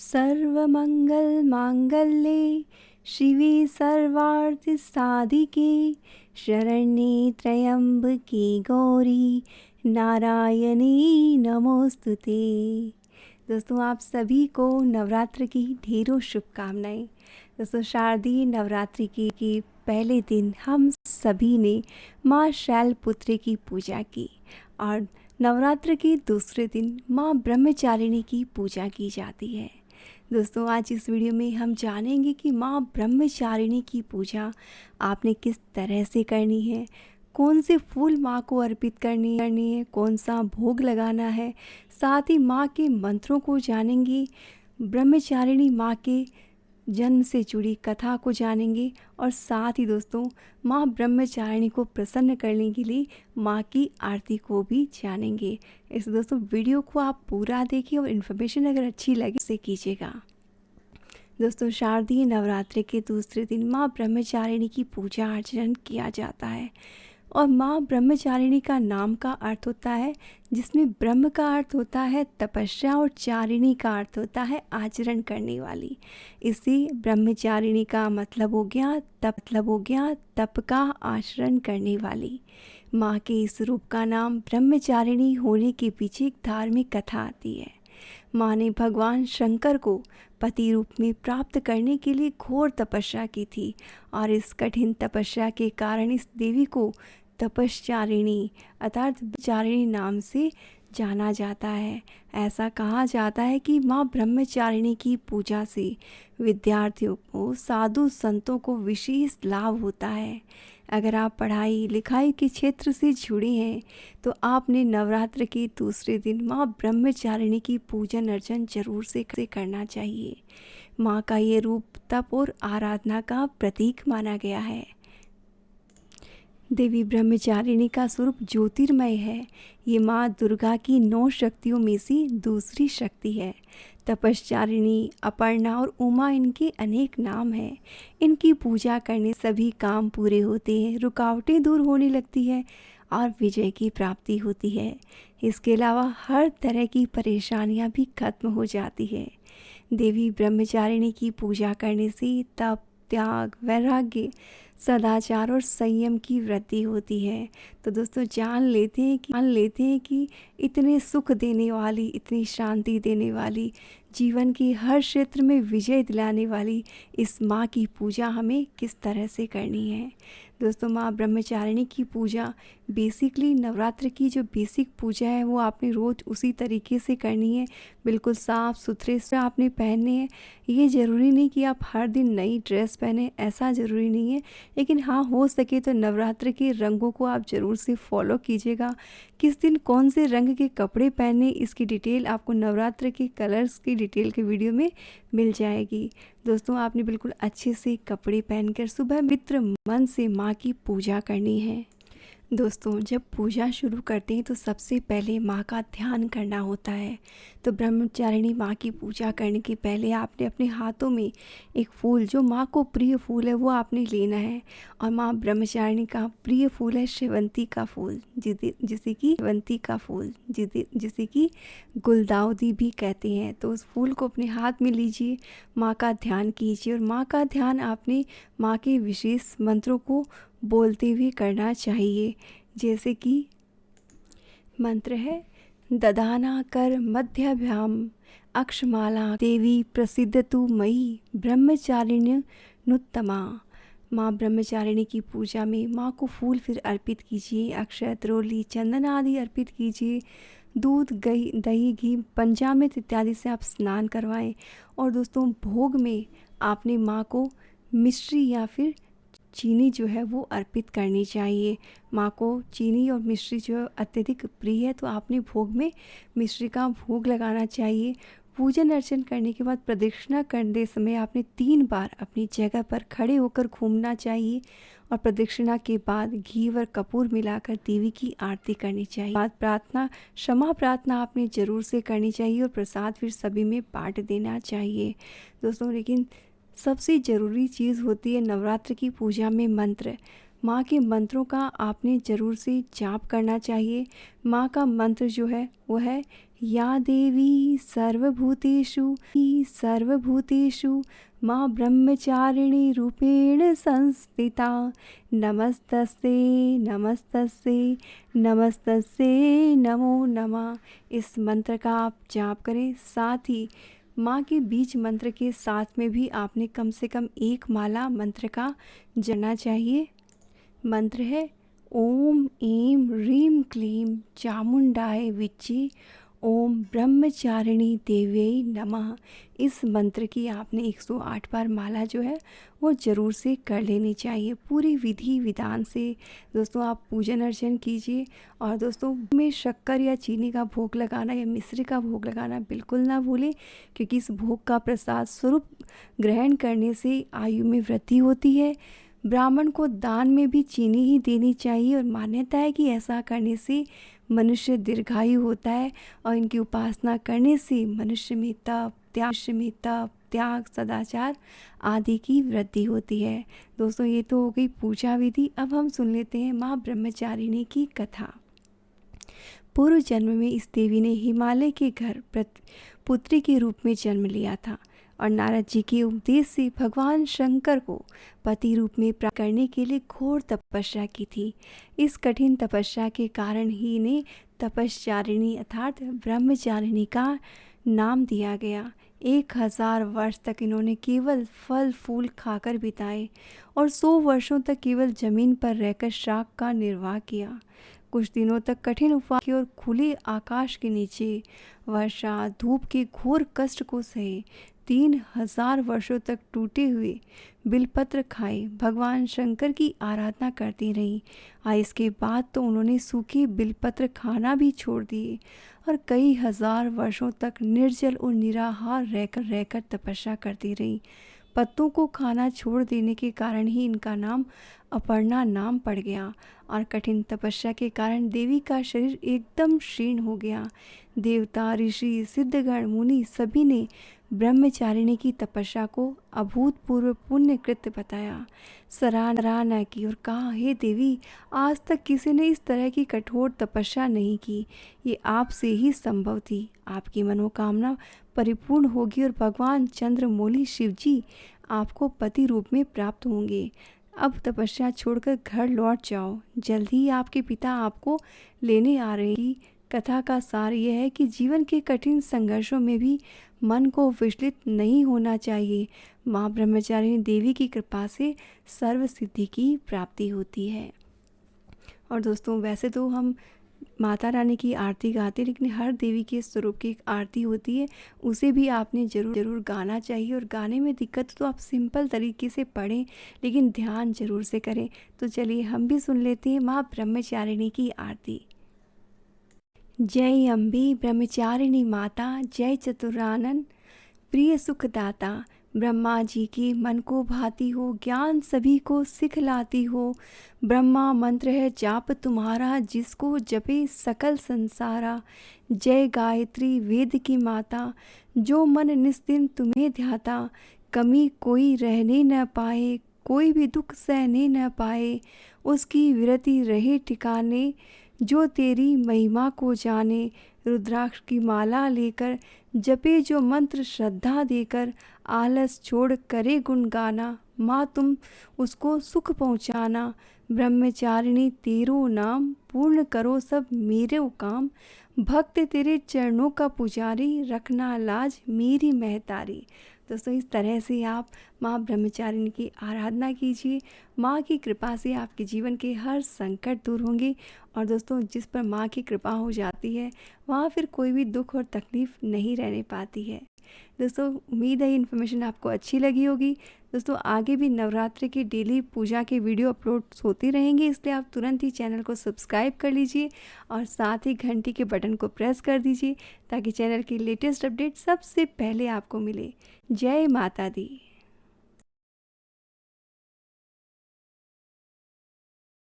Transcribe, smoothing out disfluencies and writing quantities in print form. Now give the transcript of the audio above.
सर्वमङ्गलमाङ्गल्ये शिवे सर्वार्थसाधिके शरण्ये त्र्यम्बके गौरी नारायणी नमोस्तुते। दोस्तों, आप सभी को नवरात्र की ढेरों शुभकामनाएं। दोस्तों, शारदीय नवरात्रि के पहले दिन हम सभी ने माँ शैलपुत्री की पूजा की और नवरात्र के दूसरे दिन माँ ब्रह्मचारिणी की पूजा की जाती है। दोस्तों, आज इस वीडियो में हम जानेंगे कि माँ ब्रह्मचारिणी की पूजा आपने किस तरह से करनी है, कौन से फूल माँ को अर्पित करनी है, कौन सा भोग लगाना है। साथ ही माँ के मंत्रों को जानेंगे, ब्रह्मचारिणी माँ के जन्म से जुड़ी कथा को जानेंगे और साथ ही दोस्तों माँ ब्रह्मचारिणी को प्रसन्न करने के लिए माँ की आरती को भी जानेंगे। इस दोस्तों वीडियो को आप पूरा देखिए और इन्फॉर्मेशन अगर अच्छी लगे उसे कीजिएगा। दोस्तों, शारदीय नवरात्रि के दूसरे दिन माँ ब्रह्मचारिणी की पूजा अर्चना किया जाता है और माँ ब्रह्मचारिणी का नाम का अर्थ होता है, जिसमें ब्रह्म का अर्थ होता है तपस्या और चारिणी का अर्थ होता है आचरण करने वाली। इसी ब्रह्मचारिणी का मतलब हो गया तप का आचरण करने वाली। माँ के इस रूप का नाम ब्रह्मचारिणी होने के पीछे एक धार्मिक कथा आती है। माँ ने भगवान शंकर को पति रूप में प्राप्त करने के लिए घोर तपस्या की थी और इस कठिन तपस्या के कारण इस देवी को तपश्चारिणी अर्थात चारिणी नाम से जाना जाता है। ऐसा कहा जाता है कि माँ ब्रह्मचारिणी की पूजा से विद्यार्थियों को, साधु संतों को विशेष लाभ होता है। अगर आप पढ़ाई लिखाई के क्षेत्र से जुड़े हैं तो आपने नवरात्र के दूसरे दिन माँ ब्रह्मचारिणी की पूजन अर्चन जरूर से करना चाहिए। माँ का ये रूप तप और आराधना का प्रतीक माना गया है। देवी ब्रह्मचारिणी का स्वरूप ज्योतिर्मय है। ये माँ दुर्गा की 9 शक्तियों में से दूसरी शक्ति है। तपश्चारिणी, अपर्णा और उमा इनके अनेक नाम हैं। इनकी पूजा करने सभी काम पूरे होते हैं, रुकावटें दूर होने लगती है और विजय की प्राप्ति होती है। इसके अलावा हर तरह की परेशानियां भी खत्म हो जाती है। देवी ब्रह्मचारिणी की पूजा करने से तप, त्याग, वैराग्य, सदाचार और संयम की वृद्धि होती है। तो दोस्तों जान लेते हैं कि इतने सुख देने वाली, इतनी शांति देने वाली, जीवन के हर क्षेत्र में विजय दिलाने वाली इस माँ की पूजा हमें किस तरह से करनी है। दोस्तों, माँ ब्रह्मचारिणी की पूजा बेसिकली नवरात्र की जो बेसिक पूजा है वो आपने रोज़ उसी तरीके से करनी है। बिल्कुल साफ़ सुथरे से आपने पहनने हैं। ये ज़रूरी नहीं कि आप हर दिन नई ड्रेस पहने, ऐसा ज़रूरी नहीं है। लेकिन हाँ, हो सके तो नवरात्र के रंगों को आप ज़रूर से फॉलो कीजिएगा। किस दिन कौन से रंग के कपड़े पहने, इसकी डिटेल आपको नवरात्र के कलर्स की डिटेल के वीडियो में मिल जाएगी। दोस्तों, आपने बिल्कुल अच्छे से कपड़े पहनकर सुबह मित्र मन से माँ की पूजा करनी है। दोस्तों, जब पूजा शुरू करते हैं तो सबसे पहले माँ का ध्यान करना होता है। तो ब्रह्मचारिणी माँ की पूजा करने के पहले आपने अपने हाथों में एक फूल, जो माँ को प्रिय फूल है, वो आपने लेना है। और माँ ब्रह्मचारिणी का प्रिय फूल है शेवंती का फूल, जिसे कि गुलदाउदी भी कहते हैं। तो उस फूल को अपने हाथ में लीजिए, माँ का ध्यान कीजिए और माँ का ध्यान आपने माँ के विशेष मंत्रों को बोलते हुए करना चाहिए। जैसे कि मंत्र है, दधाना कर मध्याभ्याम अक्षमाला देवी प्रसिद्ध तु मयि ब्रह्मचारिण्युत्तमा। माँ ब्रह्मचारिणी की पूजा में माँ को फूल फिर अर्पित कीजिए, अक्षत, रोली, चंदन आदि अर्पित कीजिए। दूध, दही, घी, पंचामृत इत्यादि से आप स्नान करवाएं। और दोस्तों, भोग में आपने माँ को मिश्री या फिर चीनी जो है वो अर्पित करनी चाहिए। माँ को चीनी और मिश्री जो है अत्यधिक प्रिय है, तो आपने भोग में मिश्री का भोग लगाना चाहिए। पूजन अर्चन करने के बाद प्रदक्षिणा करते समय आपने 3 बार अपनी जगह पर खड़े होकर घूमना चाहिए और प्रदक्षिणा के बाद घी व कपूर मिलाकर देवी की आरती करनी चाहिए। बाद प्रार्थना, क्षमा प्रार्थना आपने ज़रूर से करनी चाहिए और प्रसाद फिर सभी में बांट देना चाहिए। दोस्तों, लेकिन सबसे ज़रूरी चीज़ होती है नवरात्र की पूजा में मंत्र। माँ के मंत्रों का आपने ज़रूर से जाप करना चाहिए। माँ का मंत्र जो है वो है, या देवी सर्वभूतेषु माँ ब्रह्मचारिणी रूपेण संस्थिता। नमस्तस्यै नमस्तस्यै नमस्तस्यै नमो नमः। इस मंत्र का आप जाप करें। साथ ही माँ के बीज मंत्र के साथ में भी आपने कम से कम एक माला मंत्र का जपना चाहिए। मंत्र है ओम ऐं ह्रीं क्लीं चामुंडाय विच्चे ओम ब्रह्मचारिणी देव्यै नमः। इस मंत्र की आपने 108 बार माला जो है वो ज़रूर से कर लेनी चाहिए, पूरी विधि विधान से। दोस्तों आप पूजन अर्चन कीजिए। और दोस्तों में शक्कर या चीनी का भोग लगाना या मिश्री का भोग लगाना बिल्कुल ना भूलें, क्योंकि इस भोग का प्रसाद स्वरूप ग्रहण करने से आयु में वृद्धि होती है। ब्राह्मण को दान में भी चीनी ही देनी चाहिए और मान्यता है कि ऐसा करने से मनुष्य दीर्घायु होता है और इनकी उपासना करने से मनुष्य में तप त्याग सदाचार आदि की वृद्धि होती है। दोस्तों ये तो हो गई पूजा विधि। अब हम सुन लेते हैं माँ ब्रह्मचारिणी की कथा। पूर्व जन्म में इस देवी ने हिमालय के घर पुत्री के रूप में जन्म लिया था और नारद जी के उपदेश से भगवान शंकर को पति रूप में प्राप्त करने के लिए घोर तपस्या की थी। इस कठिन तपस्या के कारण ही इन्हें तपश्चारिणी अर्थात ब्रह्मचारिणी का नाम दिया गया। 1000 वर्ष तक इन्होंने केवल फल फूल खाकर बिताए और 100 वर्षों तक केवल जमीन पर रहकर शाक का निर्वाह किया। कुछ दिनों तक कठिन उपवास और खुले आकाश के नीचे वर्षा धूप के घोर कष्ट को सहे 3000 वर्षों तक टूटे हुए बिलपत्र खाए भगवान शंकर की आराधना करती रही। इसके बाद तो उन्होंने सूखे बिलपत्र खाना भी छोड़ दिए और कई हजार वर्षों तक निर्जल और निराहार रहकर तपस्या करती रही। पत्तों को खाना छोड़ देने के कारण ही इनका नाम अपर्णा नाम पड़ गया और कठिन तपस्या के कारण देवी का शरीर एकदम क्षीण हो गया। देवता ऋषि सिद्धगण मुनि सभी ने ब्रह्मचारिणी की तपस्या को अभूतपूर्व पुण्यकृत बताया, सराहना की और कहा, हे देवी, आज तक किसी ने इस तरह की कठोर तपस्या नहीं की। ये आपसे ही संभव थी। आपकी मनोकामना परिपूर्ण होगी और भगवान चंद्रमौली शिवजी आपको पति रूप में प्राप्त होंगे। अब तपस्या छोड़कर घर लौट जाओ, जल्द ही आपके पिता आपको लेने आ रहे हैं। कथा का सार यह है कि जीवन के कठिन संघर्षों में भी मन को विचलित नहीं होना चाहिए। माँ ब्रह्मचारिणी देवी की कृपा से सर्व सिद्धि की प्राप्ति होती है। और दोस्तों वैसे तो हम माता रानी की आरती गाते, लेकिन हर देवी के स्वरूप की एक आरती होती है, उसे भी आपने जरूर गाना चाहिए। और गाने में दिक्कत तो आप सिंपल तरीके से पढ़ें, लेकिन ध्यान जरूर से करें। तो चलिए हम भी सुन लेते हैं माँ ब्रह्मचारिणी की आरती। जय अम्बे ब्रह्मचारिणी माता, जय चतुरानन प्रिय सुखदाता। ब्रह्मा जी के मन को भाती हो, ज्ञान सभी को सिखलाती हो। ब्रह्मा मंत्र है जाप तुम्हारा, जिसको जपे सकल संसारा। जय गायत्री वेद की माता, जो मन निस्दिन तुम्हें ध्याता। कमी कोई रहने न पाए, कोई भी दुख सहने न पाए। उसकी विरति रहे ठिकाने, जो तेरी महिमा को जाने। रुद्राक्ष की माला लेकर जपे जो मंत्र श्रद्धा देकर। आलस छोड़ करे गुण गाना, माँ तुम उसको सुख पहुँचाना। ब्रह्मचारिणी तेरो नाम, पूर्ण करो सब मेरे काम। भक्त तेरे चरणों का पुजारी, रखना लाज मेरी महतारी। दोस्तों इस तरह से आप माँ ब्रह्मचारिणी की आराधना कीजिए। माँ की कृपा से आपके जीवन के हर संकट दूर होंगे। और दोस्तों जिस पर माँ की कृपा हो जाती है, वहाँ फिर कोई भी दुख और तकलीफ़ नहीं रहने पाती है। दोस्तों उम्मीद है ये इन्फॉर्मेशन आपको अच्छी लगी होगी। दोस्तों आगे भी नवरात्रि की डेली पूजा के वीडियो अपलोड होते रहेंगे, इसलिए आप तुरंत ही चैनल को सब्सक्राइब कर लीजिए और साथ ही घंटी के बटन को प्रेस कर दीजिए, ताकि चैनल की लेटेस्ट अपडेट सबसे पहले आपको मिले। जय माता दी।